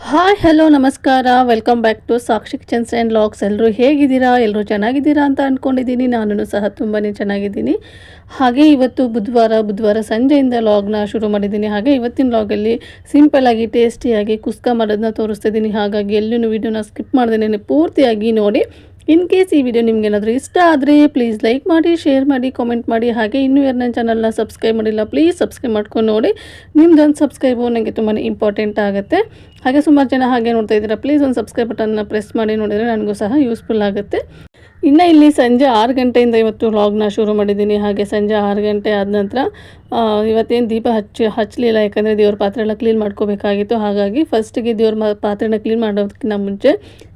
Hi hello ನಮಸ್ಕಾರ welcome back to Sakshi kitchens and vlogs. ಎಲ್ಲರೂ ಹೇಗಿದ್ದೀರಾ? ಎಲ್ಲರೂ ಚೆನ್ನಾಗಿದ್ದೀರಾ ಅಂತ ಅಂದ್ಕೊಂಡಿದ್ದೀನಿ. ನಾನು ಸಹ ತುಂಬಾ ಚೆನ್ನಾಗಿದ್ದೀನಿ. ಹಾಗೆ ಇವತ್ತು ಬುಧವಾರ ಸಂಜೆಯಿಂದ ಲಾಗ್ನ ಶುರು ಮಾಡಿದ್ದೀನಿ. ಹಾಗೆ ಇವತ್ತಿನ ಲಾಗಲ್ಲಿ ಸಿಂಪಲ್ಲಾಗಿ ಟೇಸ್ಟಿಯಾಗಿ ಕುಸ್ಕ ಮಾಡೋದನ್ನ ತೋರಿಸ್ತಿದ್ದೀನಿ. ಹಾಗಾಗಿ ಎಲ್ಲೂ ವೀಡಿಯೋನ ಸ್ಕಿಪ್ ಮಾಡ್ದೇನೆ ಪೂರ್ತಿಯಾಗಿ ನೋಡಿ. ಇನ್ ಕೇಸ್ ಈ ವಿಡಿಯೋ ನಿಮ್ಗೇನಾದರೂ ಇಷ್ಟ ಆದರೆ ಪ್ಲೀಸ್ ಲೈಕ್ ಮಾಡಿ, ಶೇರ್ ಮಾಡಿ, ಕಾಮೆಂಟ್ ಮಾಡಿ. ಹಾಗೆ ಇನ್ನೂ ಯಾರು ನನ್ನ ಚಾನಲ್ನ ಸಬ್ಸ್ಕ್ರೈಬ್ ಮಾಡಿಲ್ಲ ಪ್ಲೀಸ್ ಸಬ್ಸ್ಕ್ರೈಬ್ ಮಾಡ್ಕೊಂಡು ನೋಡಿ. ನಿಮ್ದೊಂದು ಸಬ್ಸ್ಕ್ರೈಬು ನನಗೆ ತುಂಬಾ ಇಂಪಾರ್ಟೆಂಟ್ ಆಗುತ್ತೆ. ಹಾಗೆ ಸುಮಾರು ಜನ ಹಾಗೆ ನೋಡ್ತಾ ಇದ್ದೀರಾ, ಪ್ಲೀಸ್ ಒಂದು ಸಬ್ಸ್ಕ್ರೈಬ್ ಬಟನ್ನ ಪ್ರೆಸ್ ಮಾಡಿ ನೋಡಿದರೆ ನನಗೂ ಸಹ ಯೂಸ್ಫುಲ್ ಆಗುತ್ತೆ. ಇನ್ನು ಇಲ್ಲಿ ಸಂಜೆ 6 ಗಂಟೆಯಿಂದ ಇವತ್ತು ವ್ಲಾಗ್ನ ಶುರು ಮಾಡಿದ್ದೀನಿ. ಹಾಗೆ ಸಂಜೆ 6 ಗಂಟೆ ಆದ ನಂತರ ಇವತ್ತೇನು ದೀಪ ಹಚ್ಚಲಿಲ್ಲ, ಯಾಕಂದರೆ ದೇವ್ರ ಪಾತ್ರೆ ಎಲ್ಲ ಕ್ಲೀನ್ ಮಾಡ್ಕೋಬೇಕಾಗಿತ್ತು. ಹಾಗಾಗಿ ಫಸ್ಟಿಗೆ ದೇವ್ರ ಪಾತ್ರೆನ ಕ್ಲೀನ್ ಮಾಡೋದಕ್ಕಿಂತ ಮುಂಚೆ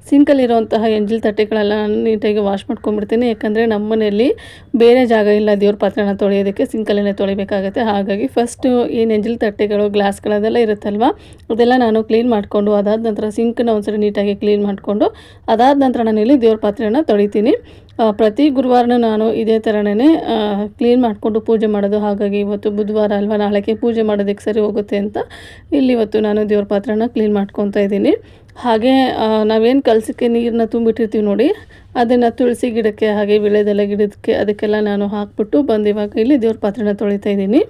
ಸಿಂಕಲ್ಲಿರುವಂತಹ ಎಂಜಿಲ್ ತಟ್ಟೆಗಳೆಲ್ಲ ನಾನು ನೀಟಾಗಿ ವಾಶ್ ಮಾಡ್ಕೊಂಡ್ಬಿಡ್ತೀನಿ. ಯಾಕಂದರೆ ನಮ್ಮ ಮನೆಯಲ್ಲಿ ಬೇರೆ ಜಾಗ ಇಲ್ಲ ದೇವ್ರ ಪಾತ್ರೆನ ತೊಳೆಯೋದಕ್ಕೆ, ಸಿಂಕಲ್ಲೇ ತೊಳಿಬೇಕಾಗುತ್ತೆ. ಹಾಗಾಗಿ ಫಸ್ಟು ಏನು ಎಂಜಿಲ್ ತಟ್ಟೆಗಳು ಗ್ಲಾಸ್ಗಳದೆಲ್ಲ ಇರುತ್ತಲ್ವ, ಅದೆಲ್ಲ ನಾನು ಕ್ಲೀನ್ ಮಾಡಿಕೊಂಡು ಅದಾದ ನಂತರ ಸಿಂಕನ್ನ ಒಂದ್ಸರಿ ನೀಟಾಗಿ ಕ್ಲೀನ್ ಮಾಡಿಕೊಂಡು ಅದಾದ ನಂತರ ನಾನು ಇಲ್ಲಿ ದೇವ್ರ ಪಾತ್ರೆನ ತೊಳಿತೀನಿ. ಪ್ರತಿ ಗುರುವಾರನೂ ನಾನು ಇದೇ ಥರನೇ ಕ್ಲೀನ್ ಮಾಡಿಕೊಂಡು ಪೂಜೆ ಮಾಡೋದು. ಹಾಗಾಗಿ ಇವತ್ತು ಬುಧವಾರ ಅಲ್ವಾ, ನಾಳೆಗೆ ಪೂಜೆ ಮಾಡೋದಕ್ಕೆ ಸರಿ ಹೋಗುತ್ತೆ ಅಂತ ಇಲ್ಲಿ ಇವತ್ತು ನಾನು ದೇವ್ರ ಪಾತ್ರೆನ ಕ್ಲೀನ್ ಮಾಡ್ಕೊತಾ ಇದ್ದೀನಿ. ಹಾಗೆ ನಾವೇನು ಕಲಸಕ್ಕೆ ನೀರನ್ನ ತುಂಬಿಟ್ಟಿರ್ತೀವಿ ನೋಡಿ, ಅದನ್ನು ತುಳಸಿ ಗಿಡಕ್ಕೆ ಹಾಗೆ ವಿಳೆದೆಲೆ ಗಿಡಕ್ಕೆ ಅದಕ್ಕೆಲ್ಲ ನಾನು ಹಾಕ್ಬಿಟ್ಟು ಬಂದು ಇವಾಗ ಇಲ್ಲಿ ದೇವ್ರ ಪಾತ್ರೆನ ತೊಳಿತಾ ಇದ್ದೀನಿ.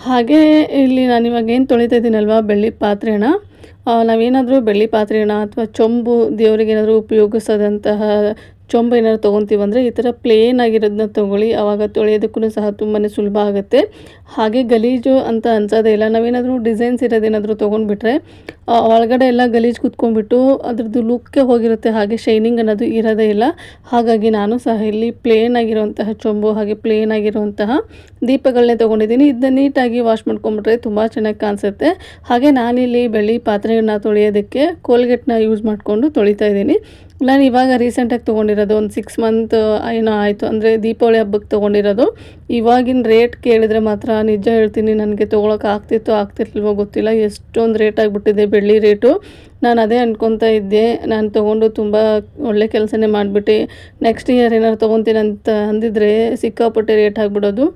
ಹಾಗೆ ಇಲ್ಲಿ ನಾನಿವಾಗ ಏನು ತೊಳಿತಾ ಇದ್ದೀನಲ್ವ ಬೆಳ್ಳಿ ಪಾತ್ರೆನ, ನಾವೇನಾದರೂ ಬೆಳ್ಳಿ ಪಾತ್ರೆನ ಅಥವಾ ಚೊಂಬು ದೇವರಿಗೆ ಏನಾದರೂ ಉಪಯೋಗಿಸೋದಂತಹ ಚೊಂಬು ಏನಾದ್ರು ತೊಗೊತೀವಂದರೆ ಈ ಥರ ಪ್ಲೇನ್ ಆಗಿರೋದನ್ನ ತೊಗೊಳ್ಳಿ. ಆವಾಗ ತೊಳೆಯೋದಕ್ಕೂ ಸಹ ತುಂಬಾ ಸುಲಭ ಆಗುತ್ತೆ. ಹಾಗೆ ಗಲೀಜು ಅಂತ ಅನ್ಸೋದೇ ಇಲ್ಲ. ನಾವೇನಾದರೂ ಡಿಸೈನ್ಸ್ ಇರೋದೇನಾದರೂ ತೊಗೊಂಡ್ಬಿಟ್ರೆ ಒಳಗಡೆ ಎಲ್ಲ ಗಲೀಜು ಕುತ್ಕೊಂಡ್ಬಿಟ್ಟು ಅದ್ರದ್ದು ಲುಕ್ಕೇ ಹೋಗಿರುತ್ತೆ, ಹಾಗೆ ಶೈನಿಂಗ್ ಅನ್ನೋದು ಇರೋದೇ ಇಲ್ಲ. ಹಾಗಾಗಿ ನಾನು ಸಹ ಇಲ್ಲಿ ಪ್ಲೇನ್ ಆಗಿರುವಂತಹ ಚೊಂಬು ಹಾಗೆ ಪ್ಲೇನ್ ಆಗಿರುವಂತಹ ದೀಪಗಳನ್ನೇ ತೊಗೊಂಡಿದ್ದೀನಿ. ಇದನ್ನ ನೀಟಾಗಿ ವಾಶ್ ಮಾಡ್ಕೊಂಡ್ಬಿಟ್ರೆ ತುಂಬ ಚೆನ್ನಾಗಿ ಕಾಣಿಸುತ್ತೆ. ಹಾಗೆ ನಾನಿಲ್ಲಿ ಬೆಳ್ಳಿ ಪಾತ್ರೆಗಳನ್ನ ತೊಳೆಯೋದಕ್ಕೆ ಕೋಲ್ಗೇಟ್ನ ಯೂಸ್ ಮಾಡಿಕೊಂಡು ತೊಳಿತಾ ಇದ್ದೀನಿ. ನಾನು ಇವಾಗ ರೀಸೆಂಟಾಗಿ ತೊಗೊಂಡಿರೋದು ಒಂದು 6 ಮಂತ್ ಏನೋ ಆಯಿತು, ಅಂದರೆ ದೀಪಾವಳಿ ಹಬ್ಬಕ್ಕೆ ತೊಗೊಂಡಿರೋದು. ಇವಾಗಿನ ರೇಟ್ ಕೇಳಿದರೆ ಮಾತ್ರ ನಿಜ ಹೇಳ್ತೀನಿ, ನನಗೆ ತೊಗೊಳಕ್ಕೆ ಆಗ್ತಿರ್ಲಿಲ್ವೋ ಗೊತ್ತಿಲ್ಲ, ಎಷ್ಟೊಂದು ರೇಟ್ ಆಗಿಬಿಟ್ಟಿದೆ ಬೆಳ್ಳಿ ರೇಟು. ನಾನು ಅದೇ ಅಂದ್ಕೊತಾ ಇದ್ದೆ, ನಾನು ತೊಗೊಂಡು ತುಂಬ ಒಳ್ಳೆ ಕೆಲಸನೇ ಮಾಡಿಬಿಟ್ಟು ನೆಕ್ಸ್ಟ್ ಇಯರ್ ಏನಾದ್ರು ತೊಗೊತೀನಿ ಅಂತ ಅಂದಿದ್ರೆ ಸಿಕ್ಕಾಪಟ್ಟೆ ರೇಟ್ ಆಗಿಬಿಡೋದು.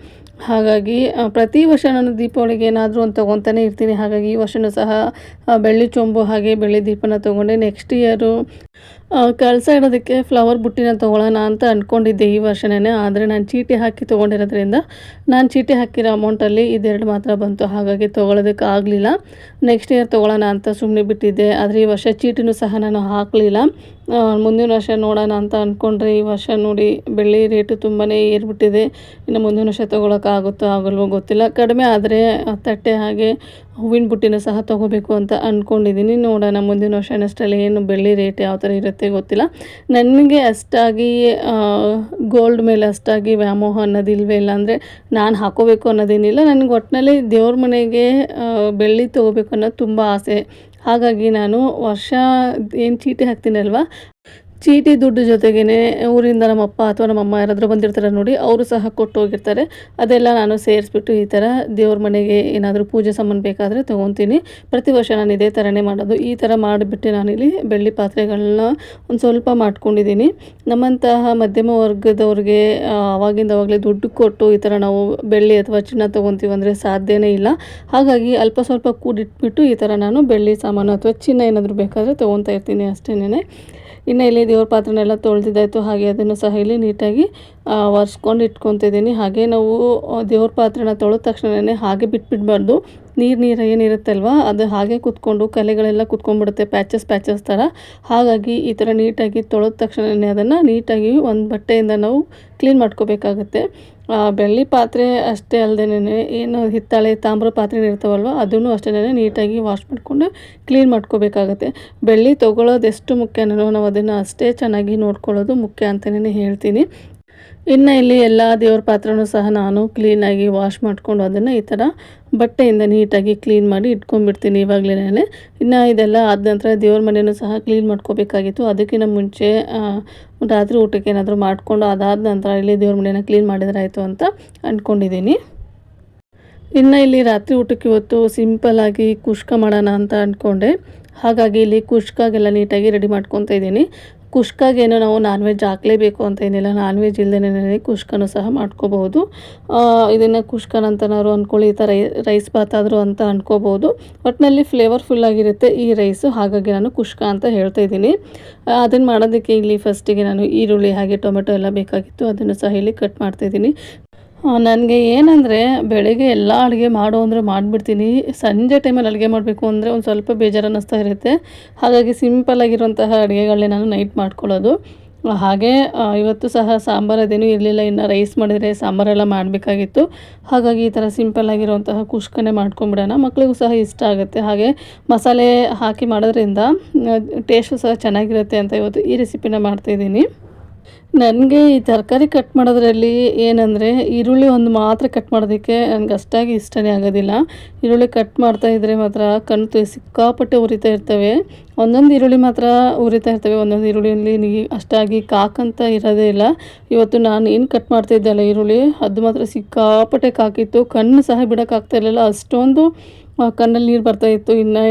ಹಾಗಾಗಿ ಪ್ರತಿ ವರ್ಷ ನಾನು ದೀಪಾವಳಿಗೆ ಏನಾದರೂ ಒಂದು ತೊಗೊತಾನೇ ಇರ್ತೀನಿ. ಹಾಗಾಗಿ ಈ ವರ್ಷವೂ ಸಹ ಬೆಳ್ಳಿ ಚೊಂಬು ಹಾಗೆ ಬೆಳ್ಳಿ ದೀಪನ ತೊಗೊಂಡೆ. ನೆಕ್ಸ್ಟ್ ಇಯರು ಕಳಸ ಇಡೋದಕ್ಕೆ ಫ್ಲವರ್ ಬುಟ್ಟಿನ ತೊಗೊಳ್ಳೋಣ ಅಂತ ಅಂದ್ಕೊಂಡಿದ್ದೆ ಈ ವರ್ಷನೇ. ಆದರೆ ನಾನು ಚೀಟಿ ಹಾಕಿ ತೊಗೊಂಡಿರೋದ್ರಿಂದ ನಾನು ಚೀಟಿ ಹಾಕಿರೋ ಅಮೌಂಟಲ್ಲಿ ಇದೆರಡು ಮಾತ್ರ ಬಂತು. ಹಾಗಾಗಿ ತೊಗೊಳೋದಕ್ಕೆ ಆಗಲಿಲ್ಲ. ನೆಕ್ಸ್ಟ್ ಇಯರ್ ತೊಗೊಳ್ಳೋಣ ಅಂತ ಸುಮ್ಮನೆ ಬಿಟ್ಟಿದ್ದೆ. ಆದರೆ ಈ ವರ್ಷ ಚೀಟಿನೂ ಸಹ ನಾನು ಹಾಕಲಿಲ್ಲ. ಮುಂದಿನ ವರ್ಷ ನೋಡೋಣ ಅಂತ ಅಂದ್ಕೊಂಡ್ರೆ ಈ ವರ್ಷ ನೋಡಿ ಬೆಳ್ಳಿ ರೇಟು ತುಂಬಾ ಏರ್ಬಿಟ್ಟಿದೆ. ಇನ್ನು ಮುಂದಿನ ವರ್ಷ ತೊಗೊಳಕ್ಕಾಗುತ್ತೋ ಆಗಲ್ವೋ ಗೊತ್ತಿಲ್ಲ. ಕಡಿಮೆ ಆದರೆ ತಟ್ಟೆ ಹಾಗೆ ಹೂವಿನ ಬುಟ್ಟಿನ ಸಹ ತೊಗೋಬೇಕು ಅಂತ ಅಂದ್ಕೊಂಡಿದ್ದೀನಿ. ನೋಡೋಣ ಮುಂದಿನ ವರ್ಷ ಅಷ್ಟರಲ್ಲಿ ಏನು ಬೆಳ್ಳಿ ರೇಟ್ ಯಾವ ಥರ ಇರುತ್ತೆ ಗೊತ್ತಿಲ್ಲ. ನನಗೆ ಅಷ್ಟಾಗಿ ಗೋಲ್ಡ್ ಮೇಲೆ ಅಷ್ಟಾಗಿ ವ್ಯಾಮೋಹ ಅನ್ನೋದಿಲ್ವೇ ಇಲ್ಲ. ಅಂದರೆ ನಾನು ಹಾಕೋಬೇಕು ಅನ್ನೋದೇನಿಲ್ಲ, ನನಗೆ ಒಟ್ಟಿನಲ್ಲಿ ದೇವ್ರ ಮನೆಗೆ ಬೆಳ್ಳಿ ತೊಗೋಬೇಕು ಅನ್ನೋದು ತುಂಬ ಆಸೆ. ಹಾಗಾಗಿ ನಾನು ವರ್ಷ ಏನು ಚೀಟಿ ಹಾಕ್ತೀನಲ್ವ, ಚೀಟಿ ದುಡ್ಡು ಜೊತೆಗೇ ಊರಿಂದ ನಮ್ಮಪ್ಪ ಅಥವಾ ನಮ್ಮಮ್ಮ ಯಾರಾದರೂ ಬಂದಿರ್ತಾರೆ ನೋಡಿ, ಅವರು ಸಹ ಕೊಟ್ಟು ಹೋಗಿರ್ತಾರೆ. ಅದೆಲ್ಲ ನಾನು ಸೇರಿಸ್ಬಿಟ್ಟು ಈ ಥರ ದೇವ್ರ ಮನೆಗೆ ಏನಾದರೂ ಪೂಜೆ ಸಾಮಾನು ಬೇಕಾದರೆ ತೊಗೊತೀನಿ. ಪ್ರತಿ ವರ್ಷ ನಾನು ಇದೇ ಥರನೇ ಮಾಡೋದು. ಈ ಥರ ಮಾಡಿಬಿಟ್ಟು ನಾನಿಲ್ಲಿ ಬೆಳ್ಳಿ ಪಾತ್ರೆಗಳನ್ನ ಒಂದು ಸ್ವಲ್ಪ ಮಾಡ್ಕೊಂಡಿದ್ದೀನಿ. ನಮ್ಮಂತಹ ಮಧ್ಯಮ ವರ್ಗದವ್ರಿಗೆ ಆವಾಗಲೇ ದುಡ್ಡು ಕೊಟ್ಟು ಈ ಥರ ನಾವು ಬೆಳ್ಳಿ ಅಥವಾ ಚಿನ್ನ ತೊಗೊತೀವಿ ಅಂದರೆ ಸಾಧ್ಯನೇ ಇಲ್ಲ. ಹಾಗಾಗಿ ಅಲ್ಪ ಸ್ವಲ್ಪ ಕೂಡಿಟ್ಬಿಟ್ಟು ಈ ಥರ ನಾನು ಬೆಳ್ಳಿ ಸಾಮಾನು ಅಥವಾ ಚಿನ್ನ ಏನಾದರೂ ಬೇಕಾದರೆ ತೊಗೊತಾ ಇರ್ತೀನಿ ಅಷ್ಟೇನೆ. ಇನ್ನು ಇಲ್ಲಿ ದೇವ್ರ ಪಾತ್ರೆನೆಲ್ಲ ತೊಳೆದಿದ್ದಾಯಿತು. ಹಾಗೆ ಅದನ್ನು ಸಹ ಇಲ್ಲಿ ನೀಟಾಗಿ ಒರೆಸ್ಕೊಂಡು ಇಟ್ಕೊತಿದ್ದೀನಿ. ಹಾಗೆ ನಾವು ದೇವ್ರ ಪಾತ್ರೆನ ತೊಳೆದ ತಕ್ಷಣವೇ ಹಾಗೆ ಬಿಟ್ಬಿಡಬಾರ್ದು. ನೀರು ಏನಿರುತ್ತಲ್ವ ಅದು ಹಾಗೆ ಕುತ್ಕೊಂಡು ಕಲೆಗಳೆಲ್ಲ ಕುತ್ಕೊಂಡ್ಬಿಡುತ್ತೆ, ಪ್ಯಾಚಸ್ ಥರ. ಹಾಗಾಗಿ ಈ ಥರ ನೀಟಾಗಿ ತೊಳೆದ ತಕ್ಷಣವೇ ಅದನ್ನು ನೀಟಾಗಿ ಒಂದು ಬಟ್ಟೆಯಿಂದ ನಾವು ಕ್ಲೀನ್ ಮಾಡ್ಕೋಬೇಕಾಗತ್ತೆ. ಬೆಳ್ಳಿ ಪಾತ್ರೆ ಅಷ್ಟೇ ಅಲ್ಲದೇನೆ ಏನು ಹಿತ್ತಾಳೆ ತಾಮ್ರ ಪಾತ್ರೆ ಇರ್ತಾವಲ್ವ ಅದನ್ನು ಅಷ್ಟೇ ನೀಟಾಗಿ ವಾಶ್ ಮಾಡಿಕೊಂಡು ಕ್ಲೀನ್ ಮಾಡ್ಕೋಬೇಕಾಗತ್ತೆ. ಬೆಳ್ಳಿ ತೊಗೊಳ್ಳೋದು ಎಷ್ಟು ಮುಖ್ಯನೋ ನಾವು ಅದನ್ನು ಅಷ್ಟೇ ಚೆನ್ನಾಗಿ ನೋಡ್ಕೊಳ್ಳೋದು ಮುಖ್ಯ ಅಂತಲೇ ಹೇಳ್ತೀನಿ. ಇನ್ನು ಇಲ್ಲಿ ಎಲ್ಲ ದೇವ್ರ ಪಾತ್ರೆನೂ ಸಹ ನಾನು ಕ್ಲೀನಾಗಿ ವಾಶ್ ಮಾಡಿಕೊಂಡು ಅದನ್ನು ಈ ಥರ ಬಟ್ಟೆಯಿಂದ ನೀಟಾಗಿ ಕ್ಲೀನ್ ಮಾಡಿ ಇಟ್ಕೊಂಡ್ಬಿಡ್ತೀನಿ ಇವಾಗಲೇ. ಇನ್ನು ಇದೆಲ್ಲ ಆದ ನಂತರ ದೇವ್ರ ಮನೆಯೂ ಸಹ ಕ್ಲೀನ್ ಮಾಡ್ಕೋಬೇಕಾಗಿತ್ತು. ಅದಕ್ಕಿಂತ ಮುಂಚೆ ರಾತ್ರಿ ಊಟಕ್ಕೆ ಏನಾದರೂ ಮಾಡಿಕೊಂಡು ಅದಾದ ನಂತರ ಇಲ್ಲಿ ದೇವ್ರ ಮನೆಯನ್ನು ಕ್ಲೀನ್ ಮಾಡಿದ್ರೆ ಆಯಿತು ಅಂತ ಅಂದ್ಕೊಂಡಿದ್ದೀನಿ. ಇನ್ನು ಇಲ್ಲಿ ರಾತ್ರಿ ಊಟಕ್ಕೆ ಇವತ್ತು ಸಿಂಪಲ್ಲಾಗಿ ಕುಷ್ಕ ಮಾಡೋಣ ಅಂತ ಅಂದ್ಕೊಂಡೆ. ಹಾಗಾಗಿ ಇಲ್ಲಿ ಕುಷ್ಕಾಗೆಲ್ಲ ನೀಟಾಗಿ ರೆಡಿ ಮಾಡ್ಕೊತಾ ಇದ್ದೀನಿ. ಕುಷ್ಕಾಗೇನೋ ನಾವು ನಾನ್ ವೆಜ್ ಹಾಕಲೇಬೇಕು ಅಂತ ಏನಿಲ್ಲ, ನಾನ್ ವೆಜ್ ಇಲ್ಲದೇ ಕುಷ್ಕನೂ ಸಹ ಮಾಡ್ಕೋಬಹುದು. ಇದನ್ನು ಕುಷ್ಕನ್ ಅಂತನಾದ್ರು ಅಂದ್ಕೊಳ್ಳಿ, ಈ ಥರ ರೈಸ್ ಬಾತ್ ಆದರೂ ಅಂತ ಅಂದ್ಕೋಬೋದು. ಒಟ್ಟಿನಲ್ಲಿ ಫ್ಲೇವರ್ಫುಲ್ ಆಗಿರುತ್ತೆ ಈ ರೈಸು, ಹಾಗಾಗಿ ನಾನು ಕುಷ್ಕ ಅಂತ ಹೇಳ್ತಾ ಇದ್ದೀನಿ. ಅದನ್ನು ಮಾಡೋದಕ್ಕೆ ಇಲ್ಲಿ ಫಸ್ಟಿಗೆ ನಾನು ಈರುಳ್ಳಿ ಹಾಗೆ ಟೊಮೆಟೊ ಎಲ್ಲ ಬೇಕಾಗಿತ್ತು, ಅದನ್ನು ಸಹ ಇಲ್ಲಿ ಕಟ್ ಮಾಡ್ತಾಯಿದ್ದೀನಿ. ನನಗೆ ಏನಂದರೆ ಬೆಳಗ್ಗೆ ಎಲ್ಲ ಅಡುಗೆ ಮಾಡು ಅಂದರೆ ಮಾಡಿಬಿಡ್ತೀನಿ. ಸಂಜೆ ಟೈಮಲ್ಲಿ ಅಡುಗೆ ಮಾಡಬೇಕು ಅಂದರೆ ಒಂದು ಸ್ವಲ್ಪ ಬೇಜಾರು ಅನ್ನಿಸ್ತಾ ಇರುತ್ತೆ. ಹಾಗಾಗಿ ಸಿಂಪಲ್ಲಾಗಿರುವಂತಹ ಅಡುಗೆಗಳನ್ನೇ ನಾನು ನೈಟ್ ಮಾಡ್ಕೊಳ್ಳೋದು. ಹಾಗೆ ಇವತ್ತು ಸಹ ಸಾಂಬಾರು ಅದೇನೂ ಇರಲಿಲ್ಲ, ಇನ್ನು ರೈಸ್ ಮಾಡಿದರೆ ಸಾಂಬಾರೆಲ್ಲ ಮಾಡಬೇಕಾಗಿತ್ತು. ಹಾಗಾಗಿ ಈ ಥರ ಸಿಂಪಲ್ಲಾಗಿರುವಂತಹ ಕುಷ್ಕನೇ ಮಾಡ್ಕೊಂಬಿಡೋಣ, ಮಕ್ಕಳಿಗೂ ಸಹ ಇಷ್ಟ ಆಗುತ್ತೆ. ಹಾಗೆ ಮಸಾಲೆ ಹಾಕಿ ಮಾಡೋದ್ರಿಂದ ಟೇಸ್ಟು ಸಹ ಚೆನ್ನಾಗಿರುತ್ತೆ ಅಂತ ಇವತ್ತು ಈ ರೆಸಿಪಿನ ಮಾಡ್ತಾಯಿದ್ದೀನಿ. ನನಗೆ ಈ ತರಕಾರಿ ಕಟ್ ಮಾಡೋದ್ರಲ್ಲಿ ಏನಂದರೆ ಈರುಳ್ಳಿ ಒಂದು ಮಾತ್ರ ಕಟ್ ಮಾಡೋದಕ್ಕೆ ನನಗೆ ಅಷ್ಟಾಗಿ ಇಷ್ಟನೇ ಆಗೋದಿಲ್ಲ. ಈರುಳ್ಳಿ ಕಟ್ ಮಾಡ್ತಾಯಿದ್ರೆ ಮಾತ್ರ ಕಣ್ಣು ಸಿಕ್ಕಾಪಟ್ಟೆ ಉರಿತಾ ಇರ್ತವೆ. ಒಂದೊಂದು ಈರುಳ್ಳಿ ಮಾತ್ರ ಉರಿತಾ ಇರ್ತವೆ, ಒಂದೊಂದು ಈರುಳ್ಳಿಯಲ್ಲಿ ಅಷ್ಟಾಗಿ ಕಾಕಂತ ಇರೋದೇ ಇಲ್ಲ. ಇವತ್ತು ನಾನು ಏನು ಕಟ್ ಮಾಡ್ತಾಯಿದ್ದೆಲ್ಲ ಈರುಳ್ಳಿ, ಅದು ಮಾತ್ರ ಸಿಕ್ಕಾಪಟ್ಟೆ ಕಾಕಿತ್ತು. ಕಣ್ಣು ಸಹ ಬಿಡೋಕ್ಕಾಗ್ತಾ ಇರಲಿಲ್ಲ, ಅಷ್ಟೊಂದು ಕಣ್ಣಲ್ಲಿ ನೀರು ಬರ್ತಾಯಿತ್ತು. ಇನ್ನು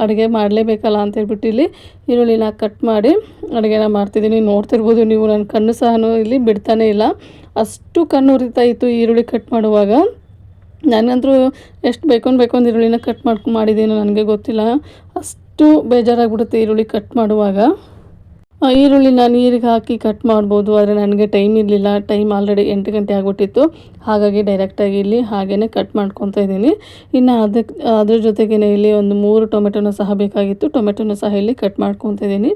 ಅಡುಗೆ ಮಾಡಲೇಬೇಕಲ್ಲ ಅಂತೇಳ್ಬಿಟ್ಟು ಇಲ್ಲಿ ಈರುಳ್ಳಿನ ಕಟ್ ಮಾಡಿ ಅಡುಗೆನ ಮಾಡ್ತಿದ್ದೀನಿ. ನೋಡ್ತಿರ್ಬೋದು ನೀವು, ನನ್ನ ಕಣ್ಣು ಸಹ ಇಲ್ಲಿ ಬಿಡ್ತಾನೇ ಇಲ್ಲ, ಅಷ್ಟು ಕಣ್ಣು ಉರಿತಾ ಇತ್ತು ಈರುಳ್ಳಿ ಕಟ್ ಮಾಡುವಾಗ. ನನಗಂತೂ ಎಷ್ಟು ಬೇಕೊಂದು ಈರುಳ್ಳಿನ ಕಟ್ ಮಾಡಿದ್ದೀನೋ ನನಗೆ ಗೊತ್ತಿಲ್ಲ, ಅಷ್ಟು ಬೇಜಾರಾಗ್ಬಿಡುತ್ತೆ ಈರುಳ್ಳಿ ಕಟ್ ಮಾಡುವಾಗ. ಈರುಳ್ಳಿನ ನೀರಿಗೆ ಹಾಕಿ ಕಟ್ ಮಾಡ್ಬೋದು, ಆದರೆ ನನಗೆ ಟೈಮ್ ಇರಲಿಲ್ಲ. ಟೈಮ್ ಆಲ್ರೆಡಿ 8 ಗಂಟೆ ಆಗಿಬಿಟ್ಟಿತ್ತು. ಹಾಗಾಗಿ ಡೈರೆಕ್ಟಾಗಿ ಇಲ್ಲಿ ಹಾಗೇ ಕಟ್ ಮಾಡ್ಕೊತಾ ಇದ್ದೀನಿ. ಇನ್ನು ಅದ್ರ ಜೊತೆಗೇ ಇಲ್ಲಿ ಒಂದು 3 ಟೊಮೆಟೊನೂ ಸಹ ಬೇಕಾಗಿತ್ತು, ಟೊಮೆಟೊನೂ ಸಹ ಇಲ್ಲಿ ಕಟ್ ಮಾಡ್ಕೊತಾ ಇದ್ದೀನಿ.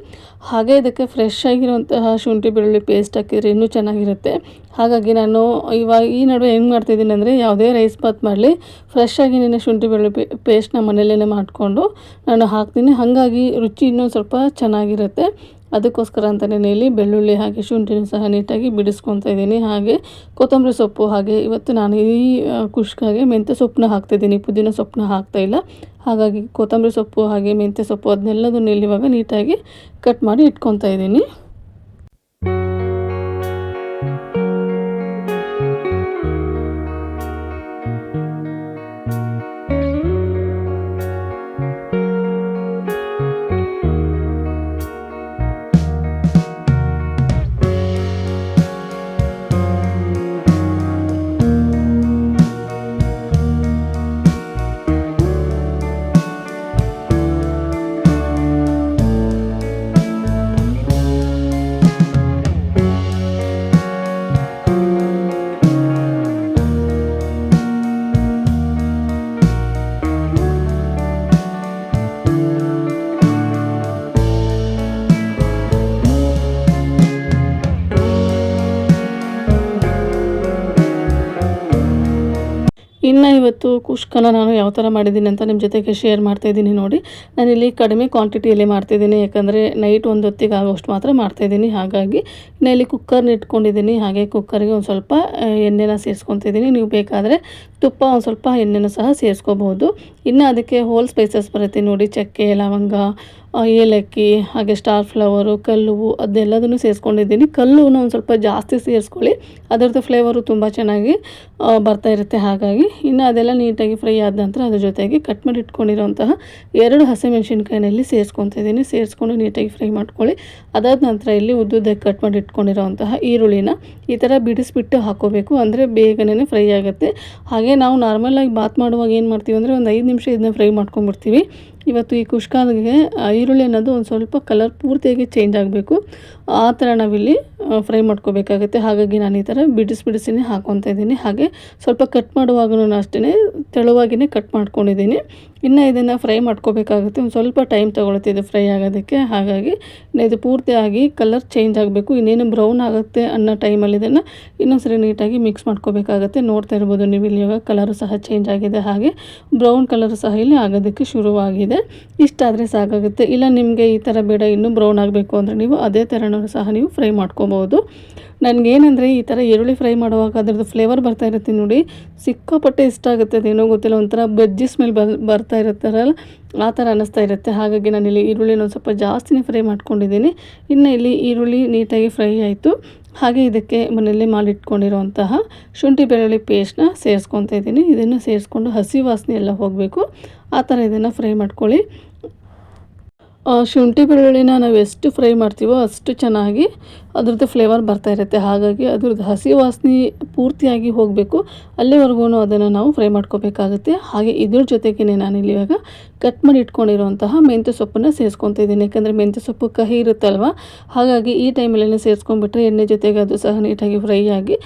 ಹಾಗೆ ಇದಕ್ಕೆ ಫ್ರೆಶ್ ಆಗಿರುವಂತಹ ಶುಂಠಿ ಬೆಳ್ಳುಳ್ಳಿ ಪೇಸ್ಟ್ ಹಾಕಿದರೆ ಇನ್ನೂ ಚೆನ್ನಾಗಿರುತ್ತೆ. ಹಾಗಾಗಿ ನಾನು ಇವಾಗ ಈ ನಡುವೆ ಹೆಂಗೆ ಮಾಡ್ತಾಯಿದ್ದೀನಿ ಅಂದರೆ, ಯಾವುದೇ ರೈಸ್ ಬಾತ್ ಮಾಡಲಿ ಫ್ರೆಶ್ ಆಗಿ ಶುಂಠಿ ಬೆಳ್ಳುಳ್ಳಿ ಪೇಸ್ಟ್ನ ಮನೆಯಲ್ಲೇ ಮಾಡಿಕೊಂಡು ನಾನು ಹಾಕ್ತೀನಿ. ಹಾಗಾಗಿ ರುಚಿ ಇನ್ನೂ ಸ್ವಲ್ಪ ಚೆನ್ನಾಗಿರುತ್ತೆ. ಅದಕ್ಕೋಸ್ಕರ ಅಂತಲೇ ಇಲ್ಲಿ ಬೆಳ್ಳುಳ್ಳಿ ಹಾಗೆ ಶುಂಠಿನೂ ಸಹ ನೀಟಾಗಿ ಬಿಡಿಸ್ಕೊತಾ ಇದ್ದೀನಿ. ಹಾಗೆ ಕೊತ್ತಂಬರಿ ಸೊಪ್ಪು, ಹಾಗೆ ಇವತ್ತು ನಾನು ಈ ಕುಷ್ಕಾಗೆ ಮೆಂತ್ಯ ಸೊಪ್ಪನ್ನ ಹಾಕ್ತಾಯಿದ್ದೀನಿ, ಪುದೀನ ಸೊಪ್ಪನ್ನ ಹಾಕ್ತಾಯಿಲ್ಲ. ಹಾಗಾಗಿ ಕೊತ್ತಂಬರಿ ಸೊಪ್ಪು ಹಾಗೆ ಮೆಂತ್ಯ ಸೊಪ್ಪು ಅದನ್ನೆಲ್ಲದನ್ನು ಇಲ್ಲಿ ಇವಾಗ ನೀಟಾಗಿ ಕಟ್ ಮಾಡಿ ಇಟ್ಕೊತಾ ಇದ್ದೀನಿ. ಇನ್ನು ಇವತ್ತು ಕುಷ್ಕನ ನಾನು ಯಾವ ಥರ ಮಾಡಿದ್ದೀನಿ ಅಂತ ನಿಮ್ಮ ಜೊತೆಗೆ ಶೇರ್ ಮಾಡ್ತಾಯಿದ್ದೀನಿ ನೋಡಿ. ನಾನಿಲ್ಲಿ ಕಡಿಮೆ ಕ್ವಾಂಟಿಟಿಯಲ್ಲಿ ಮಾಡ್ತಾಯಿದ್ದೀನಿ, ಯಾಕಂದರೆ ನೈಟ್ ಒಂದು ಹೊತ್ತಿಗೆ ಆಗೋಷ್ಟು ಮಾತ್ರ ಮಾಡ್ತಾಯಿದ್ದೀನಿ. ಹಾಗಾಗಿ ನಾನು ಇಲ್ಲಿ ಕುಕ್ಕರ್ನ ಇಟ್ಕೊಂಡಿದ್ದೀನಿ. ಹಾಗೆ ಕುಕ್ಕರ್ಗೆ ಒಂದು ಸ್ವಲ್ಪ ಎಣ್ಣೆನ ಸೇರಿಸ್ಕೊತಿದ್ದೀನಿ. ನೀವು ಬೇಕಾದರೆ ತುಪ್ಪ ಒಂದು ಸ್ವಲ್ಪ ಎಣ್ಣೆನೂ ಸಹ ಸೇರಿಸ್ಕೋಬಹುದು. ಇನ್ನು ಅದಕ್ಕೆ ಹೋಲ್ ಸ್ಪೈಸಸ್ ಬರುತ್ತೆ ನೋಡಿ, ಚಕ್ಕೆ, ಲವಂಗ, ಏಲಕ್ಕಿ, ಹಾಗೆ ಸ್ಟಾರ್ ಫ್ಲವರು, ಕಲ್ಲುವು ಅದೆಲ್ಲದನ್ನು ಸೇರಿಸ್ಕೊಂಡಿದ್ದೀನಿ. ಕಲ್ಲುನ ಒಂದು ಸ್ವಲ್ಪ ಜಾಸ್ತಿ ಸೇರಿಸ್ಕೊಳ್ಳಿ, ಅದರದ್ದು ಫ್ಲೇವರು ತುಂಬ ಚೆನ್ನಾಗಿ ಬರ್ತಾ ಇರುತ್ತೆ. ಹಾಗಾಗಿ ಇನ್ನು ಅದೆಲ್ಲ ನೀಟಾಗಿ ಫ್ರೈ ಆದ ನಂತರ ಅದ್ರ ಜೊತೆಗೆ ಕಟ್ ಮಾಡಿ ಇಟ್ಕೊಂಡಿರೋಂತಹ 2 ಹಸಿಮೆಣಸಿನ್ಕಾಯಿನಲ್ಲಿ ಸೇರಿಸ್ಕೊತಿದ್ದೀನಿ. ಸೇರಿಸ್ಕೊಂಡು ನೀಟಾಗಿ ಫ್ರೈ ಮಾಡ್ಕೊಳ್ಳಿ. ಅದಾದ ನಂತರ ಇಲ್ಲಿ ಉದ್ದುದ್ದಕ್ಕೆ ಕಟ್ ಮಾಡಿ ಇಟ್ಕೊಂಡಿರೋಂತಹ ಈರುಳ್ಳಿನ ಈ ಥರ ಬಿಡಿಸ್ಬಿಟ್ಟು ಹಾಕ್ಕೋಬೇಕು, ಅಂದರೆ ಬೇಗನೆ ಫ್ರೈ ಆಗುತ್ತೆ. ಹಾಗೆ ನಾವು ನಾರ್ಮಲಾಗಿ ಬಾತ್ ಮಾಡುವಾಗ ಏನು ಮಾಡ್ತೀವಿ ಅಂದರೆ ಒಂದು 5 ನಿಮಿಷ ಇದನ್ನ ಫ್ರೈ ಮಾಡ್ಕೊಂಡ್ಬಿಡ್ತೀವಿ. ಇವತ್ತು ಈ ಕುಷ್ಕಾಗೆ ಈರುಳ್ಳಿ ಅನ್ನೋದು ಒಂದು ಸ್ವಲ್ಪ ಕಲರ್ ಪೂರ್ತಿಯಾಗಿ ಚೇಂಜ್ ಆಗಬೇಕು, ಆ ಥರ ನಾವಿಲ್ಲಿ ಫ್ರೈ ಮಾಡ್ಕೋಬೇಕಾಗುತ್ತೆ. ಹಾಗಾಗಿ ನಾನು ಈ ಥರ ಬಿಡಿಸಿನೇ ಹಾಕ್ಕೊತಾ ಇದ್ದೀನಿ. ಹಾಗೆ ಸ್ವಲ್ಪ ಕಟ್ ಮಾಡುವಾಗೂ ಅಷ್ಟೇ ತೆಳುವಾಗಿಯೇ ಕಟ್ ಮಾಡ್ಕೊಂಡಿದ್ದೀನಿ. ಇನ್ನು ಇದನ್ನು ಫ್ರೈ ಮಾಡ್ಕೋಬೇಕಾಗುತ್ತೆ, ಒಂದು ಸ್ವಲ್ಪ ಟೈಮ್ ತೊಗೊಳುತ್ತೆ ಇದು ಫ್ರೈ ಆಗೋದಕ್ಕೆ. ಹಾಗಾಗಿ ಇದು ಪೂರ್ತಿಯಾಗಿ ಕಲರ್ ಚೇಂಜ್ ಆಗಬೇಕು, ಇನ್ನೇನು ಬ್ರೌನ್ ಆಗುತ್ತೆ ಅನ್ನೋ ಟೈಮಲ್ಲಿ ಇದನ್ನು ಇನ್ನೊಂದ್ಸರಿ ನೀಟಾಗಿ ಮಿಕ್ಸ್ ಮಾಡ್ಕೋಬೇಕಾಗುತ್ತೆ. ನೋಡ್ತಾ ಇರ್ಬೋದು ನೀವು ಇಲ್ಲಿ ಇವಾಗ ಕಲರು ಸಹ ಚೇಂಜ್ ಆಗಿದೆ, ಹಾಗೆ ಬ್ರೌನ್ ಕಲರ್ ಸಹ ಇಲ್ಲಿ ಆಗೋದಕ್ಕೆ ಶುರುವಾಗಿದೆ. ಇಷ್ಟಾದರೆ ಸಾಕಾಗುತ್ತೆ. ಇಲ್ಲ ನಿಮಗೆ ಈ ಥರ ಬೇಡ, ಇನ್ನೂ ಬ್ರೌನ್ ಆಗಬೇಕು ಅಂದರೆ ನೀವು ಅದೇ ಥರನೂ ಸಹ ನೀವು ಫ್ರೈ ಮಾಡ್ಕೋಬೋದು. ನನಗೇನೆಂದರೆ ಈ ಥರ ಈರುಳ್ಳಿ ಫ್ರೈ ಮಾಡುವಾಗ ಅದರದ್ದು ಫ್ಲೇವರ್ ಬರ್ತಾ ಇರುತ್ತೆ ನೋಡಿ, ಸಿಕ್ಕಾಪಟ್ಟೆ ಇಷ್ಟ ಆಗುತ್ತೆ. ಅದೇನೋ ಗೊತ್ತಿಲ್ಲ, ಒಂಥರ ಬಜ್ಜಿ ಸ್ಮೆಲ್ ಬರ್ತಾ ಇರುತ್ತಾರಲ್ಲ ಆ ಥರ ಅನ್ನಿಸ್ತಾ ಇರುತ್ತೆ. ಹಾಗಾಗಿ ನಾನಿಲ್ಲಿ ಈರುಳ್ಳಿನ ಒಂದು ಸ್ವಲ್ಪ ಜಾಸ್ತಿನೇ ಫ್ರೈ ಮಾಡ್ಕೊಂಡಿದ್ದೀನಿ. ಇನ್ನು ಇಲ್ಲಿ ಈರುಳ್ಳಿ ನೀಟಾಗಿ ಫ್ರೈ ಆಯಿತು. ಹಾಗೆ ಇದಕ್ಕೆ ಮನೆಯಲ್ಲೇ ಮಾಡಿಟ್ಕೊಂಡಿರುವಂತಹ ಶುಂಠಿ ಬೆಳ್ಳುಳ್ಳಿ ಪೇಸ್ಟ್ನ ಸೇರಿಸ್ಕೊತಾ ಇದ್ದೀನಿ. ಇದನ್ನು ಸೇರಿಸ್ಕೊಂಡು ಹಸಿ ವಾಸನೆ ಎಲ್ಲ ಹೋಗಬೇಕು, ಆ ಥರ ಇದನ್ನು ಫ್ರೈ ಮಾಡ್ಕೊಳ್ಳಿ. ಶುಂಠಿ ಬೆಳ್ಳುಳ್ಳಿನ ನಾವು ಎಷ್ಟು ಫ್ರೈ ಮಾಡ್ತೀವೋ ಅಷ್ಟು ಚೆನ್ನಾಗಿ ಅದ್ರದ್ದು ಫ್ಲೇವರ್ ಬರ್ತಾ ಇರುತ್ತೆ. ಹಾಗಾಗಿ ಅದ್ರದ್ದು ಹಸಿ ವಾಸನೆ ಪೂರ್ತಿಯಾಗಿ ಹೋಗಬೇಕು, ಅಲ್ಲಿವರೆಗೂ ಅದನ್ನು ನಾವು ಫ್ರೈ ಮಾಡ್ಕೋಬೇಕಾಗುತ್ತೆ. ಹಾಗೆ ಇದ್ರ ಜೊತೆಗೇ ನಾನಿಲ್ಲಿ ಇವಾಗ ಕಟ್ ಮಾಡಿ ಇಟ್ಕೊಂಡಿರುವಂತಹ ಮೆಂತ್ಯ ಸೊಪ್ಪನ್ನು ಸೇರಿಸ್ಕೊತಾ ಇದ್ದೀನಿ. ಯಾಕಂದರೆ ಮೆಂತ್ಯ ಸೊಪ್ಪು ಕಹಿ ಇರುತ್ತಲ್ವ, ಹಾಗಾಗಿ ಈ ಟೈಮಲ್ಲೇ ಸೇರಿಸ್ಕೊಂಡ್ಬಿಟ್ರೆ ಎಣ್ಣೆ ಜೊತೆಗೆ ಅದು ಸಹ ನೀಟಾಗಿ ಫ್ರೈ ಆಗಿ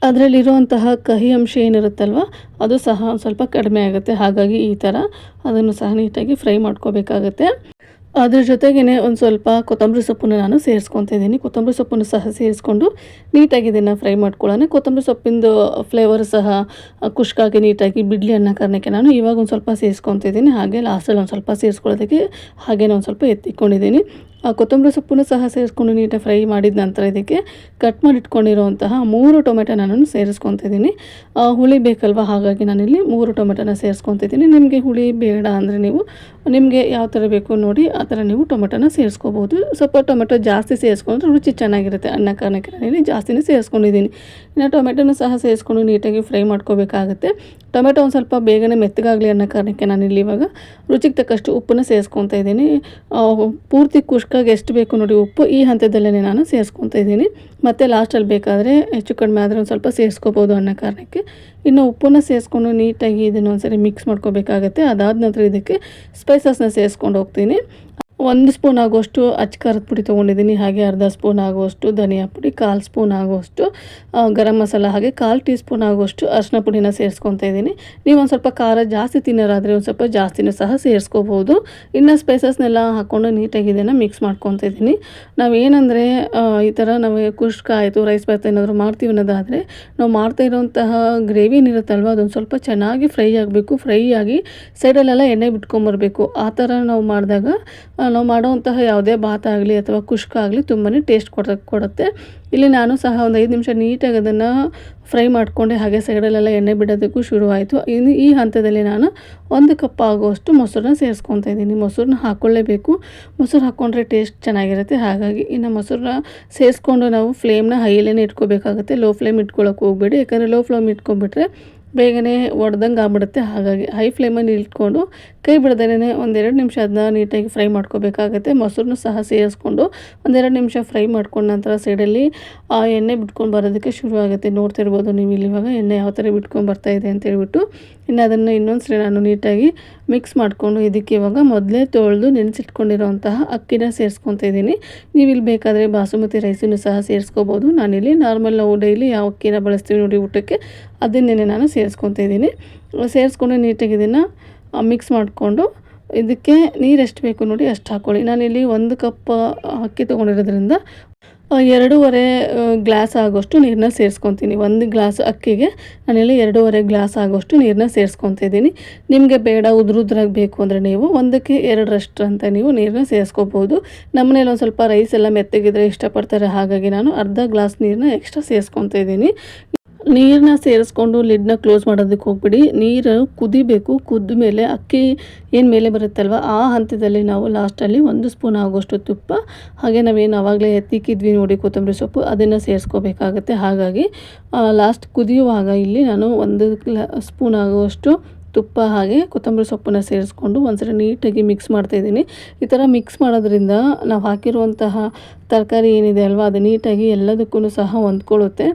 ಅದರಲ್ಲಿರುವಂತಹ ಕಹಿ ಅಂಶ ಏನಿರುತ್ತಲ್ವ ಅದು ಸಹ ಒಂದು ಸ್ವಲ್ಪ ಕಡಿಮೆ ಆಗುತ್ತೆ. ಹಾಗಾಗಿ ಈ ಥರ ಅದನ್ನು ಸಹ ನೀಟಾಗಿ ಫ್ರೈ ಮಾಡ್ಕೋಬೇಕಾಗತ್ತೆ. ಅದ್ರ ಜೊತೆಗೇ ಒಂದು ಸ್ವಲ್ಪ ಕೊತ್ತಂಬರಿ ಸೊಪ್ಪನ್ನು ನಾನು ಸೇರಿಸ್ಕೊತಾ ಇದ್ದೀನಿ. ಕೊತ್ತಂಬರಿ ಸೊಪ್ಪನ್ನು ಸಹ ಸೇರಿಸ್ಕೊಂಡು ನೀಟಾಗಿ ಇದನ್ನು ಫ್ರೈ ಮಾಡ್ಕೊಳ್ಳೋಣ. ಕೊತ್ತಂಬರಿ ಸೊಪ್ಪಿಂದು ಫ್ಲೇವರ್ ಸಹ ಕುಷ್ಕಾಗಿ ನೀಟಾಗಿ ಬಿಡಲಿ ಅನ್ನೋ ಕಾರಣಕ್ಕೆ ನಾನು ಇವಾಗ ಒಂದು ಸ್ವಲ್ಪ ಸೇರಿಸ್ಕೊತಾ ಇದ್ದೀನಿ. ಹಾಗೆ ಲಾಸ್ಟಲ್ಲಿ ಒಂದು ಸ್ವಲ್ಪ ಸೇರಿಸ್ಕೊಳ್ಳೋದಕ್ಕೆ ಹಾಗೇ ಒಂದು ಸ್ವಲ್ಪ ಎತ್ತಿಕೊಂಡಿದ್ದೀನಿ. ಕೊತ್ತಂಬರಿ ಸೊಪ್ಪನ್ನು ಸಹ ಸೇರಿಸ್ಕೊಂಡು ನೀಟಾಗಿ ಫ್ರೈ ಮಾಡಿದ ನಂತರ ಇದಕ್ಕೆ ಕಟ್ ಮಾಡಿ ಇಟ್ಕೊಂಡಿರುವಂತಹ 3 ಟೊಮೆಟೊ ನಾನು ಸೇರಿಸ್ಕೊತಾ ಇದ್ದೀನಿ. ಹುಳಿ ಬೇಕಲ್ವ, ಹಾಗಾಗಿ ನಾನಿಲ್ಲಿ 3 ಟೊಮೆಟೊನ ಸೇರಿಸ್ಕೊತಾ ಇದ್ದೀನಿ. ನಿಮಗೆ ಹುಳಿ ಬೇಡ ಅಂದರೆ ನೀವು ನಿಮಗೆ ಯಾವ ಥರ ಬೇಕು ನೋಡಿ ಆ ಥರ ನೀವು ಟೊಮೆಟೊನ ಸೇರಿಸ್ಕೋಬೋದು. ಸ್ವಲ್ಪ ಟೊಮೆಟೊ ಜಾಸ್ತಿ ಸೇರಿಸ್ಕೊಂಡ್ರೆ ರುಚಿ ಚೆನ್ನಾಗಿರುತ್ತೆ ಅನ್ನೋ ಕಾರಣಕ್ಕೆ ನಾನಿಲ್ಲಿ ಜಾಸ್ತಿನೇ ಸೇರಿಸ್ಕೊಂಡಿದ್ದೀನಿ. ಇನ್ನು ಟೊಮೆಟೊನ ಸಹ ಸೇರಿಸ್ಕೊಂಡು ನೀಟಾಗಿ ಫ್ರೈ ಮಾಡ್ಕೋಬೇಕಾಗುತ್ತೆ. ಟೊಮೆಟೊ ಒಂದು ಸ್ವಲ್ಪ ಬೇಗನೆ ಮೆತ್ತಗಾಗಲಿ ಅನ್ನೋ ಕಾರಣಕ್ಕೆ ನಾನಿಲ್ಲಿ ಇವಾಗ ರುಚಿಗೆ ತಕ್ಕಷ್ಟು ಉಪ್ಪನ್ನು ಸೇರಿಸ್ಕೊತಾ ಇದ್ದೀನಿ. ಪೂರ್ತಿ ಕುಷ್ಕಾಗಿ ಎಷ್ಟು ಬೇಕು ನೋಡಿ ಉಪ್ಪು ಈ ಹಂತದಲ್ಲೇ ನಾನು ಸೇರಿಸ್ಕೊತಾ ಇದ್ದೀನಿ. ಮತ್ತು ಲಾಸ್ಟಲ್ಲಿ ಬೇಕಾದರೆ ಹೆಚ್ಚು ಕಡಿಮೆ ಆದರೆ ಒಂದು ಸ್ವಲ್ಪ ಸೇರಿಸ್ಕೋಬೋದು ಅನ್ನೋ ಕಾರಣಕ್ಕೆ ಇನ್ನು ಉಪ್ಪನ್ನು ಸೇರಿಸ್ಕೊಂಡು ನೀಟಾಗಿ ಇದನ್ನು ಒಂದ್ಸರಿ ಮಿಕ್ಸ್ ಮಾಡ್ಕೋಬೇಕಾಗತ್ತೆ. ಅದಾದ ನಂತರ ಇದಕ್ಕೆ ಸ್ಪೈಸಸ್ನ ಸೇರಿಸ್ಕೊಂಡು ಹೋಗ್ತೀನಿ. 1 ಸ್ಪೂನ್ ಆಗುವಷ್ಟು ಅಚ್ಚ ಖಾರದ ಪುಡಿ ತೊಗೊಂಡಿದ್ದೀನಿ. ಹಾಗೆ ಅರ್ಧ ಸ್ಪೂನ್ ಆಗುವಷ್ಟು ಧನಿಯಾ ಪುಡಿ, 1/4 ಸ್ಪೂನ್ ಆಗುವಷ್ಟು ಗರಂ ಮಸಾಲ, ಹಾಗೆ 1/4 ಟೀ ಸ್ಪೂನ್ ಆಗುವಷ್ಟು ಅರಿಶಿನ ಪುಡಿನ ಸೇರಿಸ್ಕೊತಾ ಇದ್ದೀನಿ. ನೀವು ಒಂದು ಸ್ವಲ್ಪ ಖಾರ ಜಾಸ್ತಿ ತಿನ್ನೋರಾದರೆ ಒಂದು ಸ್ವಲ್ಪ ಜಾಸ್ತಿನೂ ಸಹ ಸೇರಿಸ್ಕೋಬೋದು. ಇನ್ನು ಸ್ಪೈಸಸ್ನೆಲ್ಲ ಹಾಕ್ಕೊಂಡು ನೀಟಾಗಿ ಇದನ್ನು ಮಿಕ್ಸ್ ಮಾಡ್ಕೊತಾ ಇದ್ದೀನಿ. ನಾವೇನಂದರೆ ಈ ಥರ ನಾವು ಕುಷ್ಕ ಆಯಿತು, ರೈಸ್ ಬಾತ್ ಏನಾದರೂ ಮಾಡ್ತೀವಿ ಅನ್ನೋದಾದರೆ ನಾವು ಮಾಡ್ತಾ ಇರೋಂತಹ ಗ್ರೇವಿ ಏನಿರುತ್ತಲ್ವ ಅದೊಂದು ಸ್ವಲ್ಪ ಚೆನ್ನಾಗಿ ಫ್ರೈ ಆಗಬೇಕು. ಫ್ರೈ ಆಗಿ ಸೈಡಲ್ಲೆಲ್ಲ ಎಣ್ಣೆ ಬಿಟ್ಕೊಂಬರಬೇಕು. ಆ ಥರ ನಾವು ಮಾಡಿದಾಗ ನಾವು ಮಾಡೋವಂತಹ ಯಾವುದೇ ಬಾತ್ ಆಗಲಿ ಅಥವಾ ಕುಷ್ಕ ಆಗಲಿ ತುಂಬಾ ಟೇಸ್ಟ್ ಕೊಡುತ್ತೆ. ಇಲ್ಲಿ ನಾನು ಸಹ ಒಂದು 5 ನಿಮಿಷ ನೀಟಾಗಿ ಅದನ್ನು ಫ್ರೈ ಮಾಡಿಕೊಂಡೆ. ಹಾಗೆ ಸೈಡಲ್ಲೆಲ್ಲ ಎಣ್ಣೆ ಬಿಡೋದಕ್ಕೂ ಶುರುವಾಯಿತು. ಇನ್ನು ಈ ಹಂತದಲ್ಲಿ ನಾನು 1 ಕಪ್ ಆಗುವಷ್ಟು ಮೊಸರನ್ನ ಸೇರಿಸ್ಕೊತಾ ಇದ್ದೀನಿ. ಮೊಸರನ್ನ ಹಾಕ್ಕೊಳ್ಳೇಬೇಕು, ಮೊಸರು ಹಾಕ್ಕೊಂಡ್ರೆ ಟೇಸ್ಟ್ ಚೆನ್ನಾಗಿರುತ್ತೆ. ಹಾಗಾಗಿ ಇನ್ನು ಮೊಸರನ್ನ ಸೇರಿಸ್ಕೊಂಡು ನಾವು ಫ್ಲೇಮ್ನ ಹೈಯಲ್ಲೇ ಇಟ್ಕೋಬೇಕಾಗುತ್ತೆ. ಲೋ ಫ್ಲೇಮ್ ಇಟ್ಕೊಳ್ಳೋಕೆ ಹೋಗಬೇಡಿ, ಯಾಕಂದರೆ ಲೋ ಫ್ಲೇಮ್ ಇಟ್ಕೊಂಡ್ಬಿಟ್ರೆ ಬೇಗನೆ ಒಡೆದಂಗೆ ಆಗ್ಬಿಡುತ್ತೆ. ಹಾಗಾಗಿ ಹೈ ಫ್ಲೇಮಲ್ಲಿ ಇಟ್ಕೊಂಡು ಕೈ ಬಿಡ್ದೇ 1-2 ನಿಮಿಷ ಅದನ್ನ ನೀಟಾಗಿ ಫ್ರೈ ಮಾಡ್ಕೋಬೇಕಾಗತ್ತೆ. ಮೊಸರನ್ನು ಸಹ ಸೇರಿಸ್ಕೊಂಡು 1-2 ನಿಮಿಷ ಫ್ರೈ ಮಾಡ್ಕೊಂಡ ನಂತರ ಸೈಡಲ್ಲಿ ಎಣ್ಣೆ ಬಿಟ್ಕೊಂಡು ಬರೋದಕ್ಕೆ ಶುರುವಾಗುತ್ತೆ. ನೋಡ್ತಿರ್ಬೋದು ನೀವು ಇಲ್ಲಿ ಇವಾಗ ಎಣ್ಣೆ ಯಾವ ಥರ ಬಿಟ್ಕೊಂಡು ಬರ್ತಾ ಇದೆ ಅಂತ ಹೇಳ್ಬಿಟ್ಟು. ಇನ್ನು ಅದನ್ನು ಇನ್ನೊಂದ್ಸರಿ ನಾನು ನೀಟಾಗಿ ಮಿಕ್ಸ್ ಮಾಡಿಕೊಂಡು ಇದಕ್ಕೆ ಇವಾಗ ಮೊದಲೇ ತೊಳೆದು ನೆನೆಸಿಟ್ಕೊಂಡಿರೋಂತಹ ಅಕ್ಕಿನ ಸೇರಿಸ್ಕೊತಾ ಇದ್ದೀನಿ. ನೀವು ಇಲ್ಲಿ ಬೇಕಾದರೆ ಬಾಸುಮತಿ ರೈಸನ್ನು ಸಹ ಸೇರಿಸ್ಕೋಬೋದು. ನಾನಿಲ್ಲಿ ನಾರ್ಮಲ್ ನಾವು ಡೈಲಿ ಯಾವ ಅಕ್ಕಿನ ಬಳಸ್ತೀವಿ ನೋಡಿ ಊಟಕ್ಕೆ ಅದನ್ನೇ ನಾನು ಸೇರಿಸ್ಕೊತಾ ಇದ್ದೀನಿ. ಸೇರಿಸ್ಕೊಂಡು ನೀಟಾಗಿ ಇದನ್ನು ಮಿಕ್ಸ್ ಮಾಡಿಕೊಂಡು ಇದಕ್ಕೆ ನೀರು ಎಷ್ಟು ಬೇಕು ನೋಡಿ ಅಷ್ಟು ಹಾಕ್ಕೊಳ್ಳಿ. ನಾನಿಲ್ಲಿ 1 ಕಪ್ ಅಕ್ಕಿ ತೊಗೊಂಡಿರೋದ್ರಿಂದ 2.5 ಗ್ಲಾಸ್ ಆಗೋಷ್ಟು ನೀರನ್ನ ಸೇರಿಸ್ಕೊತೀನಿ. 1 ಗ್ಲಾಸ್ ಅಕ್ಕಿಗೆ ನಾನಿಲ್ಲಿ 2.5 ಗ್ಲಾಸ್ ಆಗೋಷ್ಟು ನೀರನ್ನ ಸೇರಿಸ್ಕೊತಾ ಇದ್ದೀನಿ. ನಿಮಗೆ ಬೇಡ ಉದ್ರಾಗಿ ಬೇಕು ಅಂದರೆ ನೀವು 1ಕ್ಕೆ 2ರಷ್ಟು ಅಂತ ನೀವು ನೀರನ್ನ ಸೇರಿಸ್ಕೋಬೋದು. ನಮ್ಮನೇಲಿ ಒಂದು ಸ್ವಲ್ಪ ರೈಸ್ ಎಲ್ಲ ಮೆತ್ತಗಿದ್ರೆ ಇಷ್ಟಪಡ್ತಾರೆ, ಹಾಗಾಗಿ ನಾನು ಅರ್ಧ ಗ್ಲಾಸ್ ನೀರನ್ನ ಎಕ್ಸ್ಟ್ರಾ ಸೇರಿಸ್ಕೊತಾ ಇದ್ದೀನಿ. ನೀರನ್ನ ಸೇರಿಸ್ಕೊಂಡು ಲಿಡ್ನ ಕ್ಲೋಸ್ ಮಾಡೋದಕ್ಕೆ ಹೋಗ್ಬಿಡಿ. ನೀರು ಕುದಿಬೇಕು. ಕುದ್ದ ಮೇಲೆ ಅಕ್ಕಿ ಏನು ಮೇಲೆ ಬರುತ್ತಲ್ವ ಆ ಹಂತದಲ್ಲಿ ನಾವು ಲಾಸ್ಟಲ್ಲಿ 1 ಸ್ಪೂನ್ ಆಗೋಷ್ಟು ತುಪ್ಪ, ಹಾಗೆ ನಾವೇನು ಆವಾಗಲೇ ಎತ್ತಿಕ್ಕಿದ್ವಿ ನೋಡಿ ಕೊತ್ತಂಬರಿ ಸೊಪ್ಪು ಅದನ್ನು ಸೇರಿಸ್ಕೋಬೇಕಾಗತ್ತೆ. ಹಾಗಾಗಿ ಲಾಸ್ಟ್ ಕುದಿಯುವಾಗ ಇಲ್ಲಿ ನಾನು 1 ಸ್ಪೂನ್ ಆಗುವಷ್ಟು ತುಪ್ಪ ಹಾಗೆ ಕೊತ್ತಂಬರಿ ಸೊಪ್ಪನ್ನು ಸೇರಿಸ್ಕೊಂಡು ಒಂದ್ಸರಿ ನೀಟಾಗಿ ಮಿಕ್ಸ್ ಮಾಡ್ತಾಯಿದ್ದೀನಿ. ಈ ಥರ ಮಿಕ್ಸ್ ಮಾಡೋದ್ರಿಂದ ನಾವು ಹಾಕಿರುವಂತಹ ತರಕಾರಿ ಏನಿದೆ ಅಲ್ವಾ ಅದು ನೀಟಾಗಿ ಎಲ್ಲದಕ್ಕೂ ಸಹ ಹೊಂದ್ಕೊಳ್ಳುತ್ತೆ.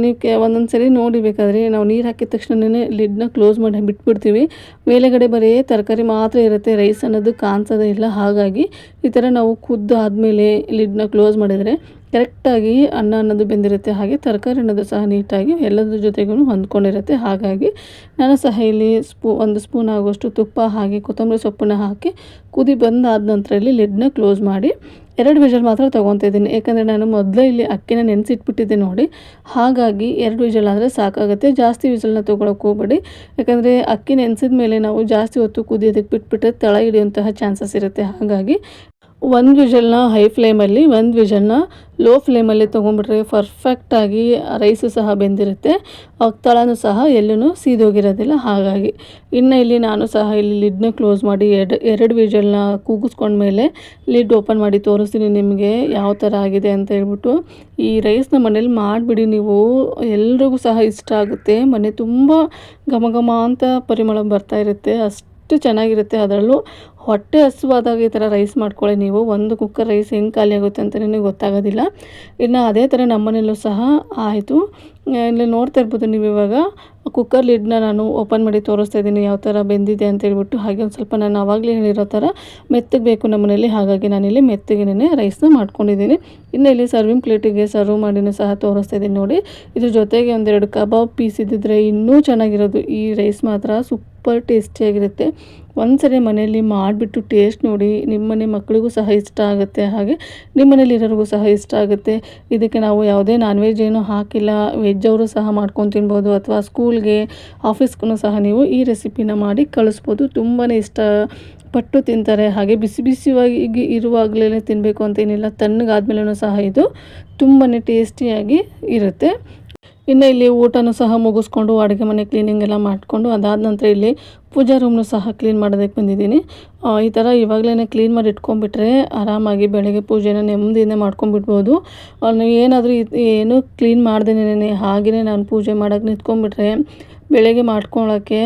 ನೀವು ಒಂದೊಂದು ಸರಿ ನೋಡಿ ಬೇಕಾದರೆ ನಾವು ನೀರು ಹಾಕಿದ ತಕ್ಷಣವೇ ಲಿಡ್ನ ಕ್ಲೋಸ್ ಮಾಡಿ ಬಿಟ್ಬಿಡ್ತೀವಿ. ಮೇಲೆಗಡೆ ಬರೀ ತರಕಾರಿ ಮಾತ್ರ ಇರುತ್ತೆ, ರೈಸ್ ಅನ್ನೋದು ಕಾಣಿಸೋದೇ ಇಲ್ಲ. ಹಾಗಾಗಿ ಈ ಥರ ನಾವು ಕುದ್ದು ಆದಮೇಲೆ ಲಿಡ್ನ ಕ್ಲೋಸ್ ಮಾಡಿದರೆ ಕರೆಕ್ಟಾಗಿ ಅನ್ನ ಅನ್ನೋದು ಬೆಂದಿರುತ್ತೆ. ಹಾಗೆ ತರಕಾರಿ ಅನ್ನೋದು ಸಹ ನೀಟಾಗಿ ಎಲ್ಲದ್ರ ಜೊತೆಗೂ ಹೊಂದ್ಕೊಂಡಿರುತ್ತೆ. ಹಾಗಾಗಿ ನಾನು ಸಹ ಇಲ್ಲಿ 1 ಸ್ಪೂನ್ ಆಗುವಷ್ಟು ತುಪ್ಪ ಹಾಗೆ ಕೊತ್ತಂಬರಿ ಸೊಪ್ಪನ್ನು ಹಾಕಿ ಕುದಿ ಬಂದಾದ ನಂತರ ಇಲ್ಲಿ ಲಿಡ್ನ ಕ್ಲೋಸ್ ಮಾಡಿ 2 ವಿಷಲ್ ಮಾತ್ರ ತೊಗೊತಾ ಇದ್ದೀನಿ. ಯಾಕಂದರೆ ನಾನು ಮೊದಲೇ ಇಲ್ಲಿ ಅಕ್ಕಿನ ನೆನೆಸಿಟ್ಬಿಟ್ಟಿದ್ದೆ ನೋಡಿ, ಹಾಗಾಗಿ 2 ವಿಷಲ್ ಆದರೆ ಸಾಕಾಗುತ್ತೆ. ಜಾಸ್ತಿ ವಿಷಲ್ನ ತೊಗೊಳಕ್ಕೆ ಹೋಗಬೇಡಿ, ಯಾಕಂದರೆ ಅಕ್ಕಿ ನೆನೆಸಿದ ಮೇಲೆ ನಾವು ಜಾಸ್ತಿ ಹೊತ್ತು ಕುದಿಯೋದಕ್ಕೆ ಬಿಟ್ಬಿಟ್ರೆ ತಳ ಹಿಡಿಯುವಂತಹ ಚಾನ್ಸಸ್ ಇರುತ್ತೆ. ಹಾಗಾಗಿ 1 ವಿಷಲ್ನ ಹೈ ಫ್ಲೇಮಲ್ಲಿ 1 ವಿಷಲ್ನ ಲೋ ಫ್ಲೇಮಲ್ಲಿ ತೊಗೊಂಡ್ಬಿಟ್ರೆ ಪರ್ಫೆಕ್ಟಾಗಿ ರೈಸು ಸಹ ಬೆಂದಿರುತ್ತೆ, ತಳನೂ ಸಹ ಎಲ್ಲೂ ಸೀದೋಗಿರೋದಿಲ್ಲ. ಹಾಗಾಗಿ ಇನ್ನು ಇಲ್ಲಿ ನಾನು ಸಹ ಇಲ್ಲಿ ಲಿಡ್ನ ಕ್ಲೋಸ್ ಮಾಡಿ 2 ವಿಷಲ್ನ ಕೂಗಿಸ್ಕೊಂಡ್ಮೇಲೆ ಲಿಡ್ ಓಪನ್ ಮಾಡಿ ತೋರಿಸ್ತೀನಿ ನಿಮಗೆ ಯಾವ ಥರ ಆಗಿದೆ ಅಂತ ಹೇಳ್ಬಿಟ್ಟು. ಈ ರೈಸ್ನ ಮನೇಲಿ ಮಾಡಿಬಿಡಿ ನೀವು, ಎಲ್ರಿಗೂ ಸಹ ಇಷ್ಟ ಆಗುತ್ತೆ. ಮನೆ ತುಂಬ ಘಮ ಘಮ ಅಂತ ಪರಿಮಳ ಬರ್ತಾ ಇರುತ್ತೆ. ಅಷ್ಟು ಚೆನ್ನಾಗಿರುತ್ತೆ. ಅದರಲ್ಲೂ ಹೊಟ್ಟೆ ಹಸಿವಾದಾಗ ಈ ಥರ ರೈಸ್ ಮಾಡ್ಕೊಳ್ಳಿ ನೀವು. ಒಂದು ಕುಕ್ಕರ್ ರೈಸ್ ಹೆಂಗೆ ಖಾಲಿ ಆಗುತ್ತೆ ಅಂತ ನಿಮಗೆ ಗೊತ್ತಾಗೋದಿಲ್ಲ. ಇನ್ನು ಅದೇ ಥರ ನಮ್ಮನೇಲೂ ಸಹ ಆಯಿತು. ಇಲ್ಲಿ ನೋಡ್ತಾ ಇರ್ಬೋದು ನೀವು ಇವಾಗ ಕುಕ್ಕರ್ ಲಿಡ್ನ ನಾನು ಓಪನ್ ಮಾಡಿ ತೋರಿಸ್ತಾ ಇದ್ದೀನಿ ಯಾವ ಥರ ಬೆಂದಿದೆ ಅಂತ ಹೇಳ್ಬಿಟ್ಟು. ಹಾಗೆ ಒಂದು ಸ್ವಲ್ಪ ನಾನು ಆವಾಗಲೇ ಹೇಳಿರೋ ಥರ ಮೆತ್ತಗೆ ಬೇಕು ನಮ್ಮ ಮನೇಲಿ, ಹಾಗಾಗಿ ನಾನಿಲ್ಲಿ ಮೆತ್ತಗೆನೇ ರೈಸ್ನ ಮಾಡ್ಕೊಂಡಿದ್ದೀನಿ. ಇನ್ನು ಇಲ್ಲಿ ಸರ್ವಿಂಗ್ ಪ್ಲೇಟಿಗೆ ಸರ್ವ್ ಮಾಡಿನೂ ಸಹ ತೋರಿಸ್ತಾ ಇದ್ದೀನಿ ನೋಡಿ. ಇದ್ರ ಜೊತೆಗೆ ಒಂದೆರಡು ಕಬಾಬ್ ಪೀಸ್ ಇದ್ದಿದ್ರೆ ಇನ್ನೂ ಚೆನ್ನಾಗಿರೋದು. ಈ ರೈಸ್ ಮಾತ್ರ ಸೂಪರ್ ಟೇಸ್ಟಿಯಾಗಿರುತ್ತೆ. ಒಂದ್ಸರಿ ಮನೆಯಲ್ಲಿ ಮಾಡಿಬಿಟ್ಟು ಟೇಸ್ಟ್ ನೋಡಿ, ನಿಮ್ಮನೆ ಮಕ್ಕಳಿಗೂ ಸಹ ಇಷ್ಟ ಆಗುತ್ತೆ, ಹಾಗೆ ನಿಮ್ಮ ಮನೇಲಿರೋರಿಗೂ ಸಹ ಇಷ್ಟ ಆಗುತ್ತೆ. ಇದಕ್ಕೆ ನಾವು ಯಾವುದೇ ನಾನ್ ವೆಜ್ ಏನೂ ಹಾಕಿಲ್ಲ, ವೆಜ್ ಅವರು ಸಹ ಮಾಡ್ಕೊಂಡು ತಿನ್ಬೋದು, ಅಥವಾ ಸ್ಕೂಲ್ಗೆ ಆಫೀಸ್ಗೂ ಸಹ ನೀವು ಈ ರೆಸಿಪಿನ ಮಾಡಿ ಕಳಿಸ್ಬೋದು. ತುಂಬಾ ಇಷ್ಟಪಟ್ಟು ತಿಂತಾರೆ. ಹಾಗೆ ಬಿಸಿ ಬಿಸಿಯಾಗಿ ಇರುವಾಗಲೇ ತಿನ್ನಬೇಕು ಅಂತೇನಿಲ್ಲ, ತಣ್ಣಗಾದ್ಮೇಲೂ ಸಹ ಇದು ತುಂಬಾ ಟೇಸ್ಟಿಯಾಗಿ ಇರುತ್ತೆ. ಇನ್ನು ಇಲ್ಲಿ ಊಟನೂ ಸಹ ಮುಗಿಸ್ಕೊಂಡು ಅಡುಗೆ ಮನೆ ಕ್ಲೀನಿಂಗ್ ಎಲ್ಲ ಮಾಡಿಕೊಂಡು ಅದಾದ ನಂತರ ಇಲ್ಲಿ ಪೂಜಾ ರೂಮ್ನು ಸಹ ಕ್ಲೀನ್ ಮಾಡೋದಕ್ಕೆ ಬಂದಿದ್ದೀನಿ. ಈ ಥರ ಇವಾಗಲೇ ಕ್ಲೀನ್ ಮಾಡಿ ಇಟ್ಕೊಂಡ್ಬಿಟ್ರೆ ಆರಾಮಾಗಿ ಬೆಳಗ್ಗೆ ಪೂಜೆನ ನೆಮ್ಮದಿಯಿಂದ ಮಾಡ್ಕೊಂಡ್ಬಿಡ್ಬೋದು. ಏನಾದರೂ ಏನು ಕ್ಲೀನ್ ಮಾಡ್ದೇನೆ ಹಾಗೆಯೇ ನಾನು ಪೂಜೆ ಮಾಡೋಕ್ಕೆ ನಿಂತ್ಕೊಂಡ್ಬಿಟ್ರೆ ಬೆಳಗ್ಗೆ ಮಾಡ್ಕೊಳ್ಳೋಕ್ಕೆ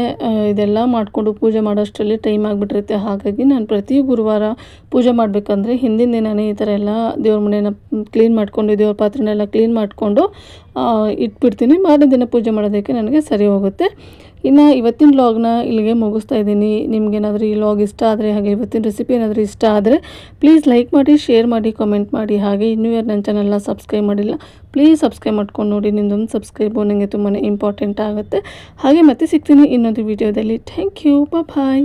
ಇದೆಲ್ಲ ಮಾಡಿಕೊಂಡು ಪೂಜೆ ಮಾಡೋಷ್ಟರಲ್ಲಿ ಟೈಮ್ ಆಗಿಬಿಟ್ಟಿರುತ್ತೆ. ಹಾಗಾಗಿ ನಾನು ಪ್ರತಿ ಗುರುವಾರ ಪೂಜೆ ಮಾಡಬೇಕಂದ್ರೆ ಹಿಂದಿನ ದಿನವೇ ಈ ಥರ ಎಲ್ಲ ದೇವ್ರ ಮನೆಯನ್ನು ಕ್ಲೀನ್ ಮಾಡಿಕೊಂಡು ದೇವ್ರ ಪಾತ್ರೆನೆಲ್ಲ ಕ್ಲೀನ್ ಮಾಡಿಕೊಂಡು ಇಟ್ಬಿಡ್ತೀನಿ. ಮಾರನೇ ದಿನ ಪೂಜೆ ಮಾಡೋದಕ್ಕೆ ನನಗೆ ಸರಿ ಹೋಗುತ್ತೆ. ಇನ್ನು ಇವತ್ತಿನ ವ್ಲಾಗ್ನ ಇಲ್ಲಿಗೆ ಮುಗಿಸ್ತಾ ಇದ್ದೀನಿ. ನಿಮಗೇನಾದರೂ ಈ ವ್ಲಾಗ್ ಇಷ್ಟ ಆದರೆ, ಹಾಗೆ ಇವತ್ತಿನ ರೆಸಿಪಿ ಏನಾದರೂ ಇಷ್ಟ ಆದರೆ ಪ್ಲೀಸ್ ಲೈಕ್ ಮಾಡಿ, ಶೇರ್ ಮಾಡಿ, ಕಾಮೆಂಟ್ ಮಾಡಿ. ಹಾಗೆ ಇನ್ನೂ ಯಾರು ನನ್ನ ಚಾನಲ್ನ ಸಬ್ಸ್ಕ್ರೈಬ್ ಮಾಡಿಲ್ಲ ಪ್ಲೀಸ್ ಸಬ್ಸ್ಕ್ರೈಬ್ ಮಾಡ್ಕೊಂಡು ನೋಡಿ. ನಿಮ್ಮದೊಂದು ಸಬ್ಸ್ಕ್ರೈಬು ನನಗೆ ತುಂಬಾ ಇಂಪಾರ್ಟೆಂಟ್ ಆಗುತ್ತೆ. ಹಾಗೆ ಮತ್ತೆ ಸಿಗ್ತೀನಿ ಇನ್ನೊಂದು ವಿಡಿಯೋದಲ್ಲಿ. Thank you, bye.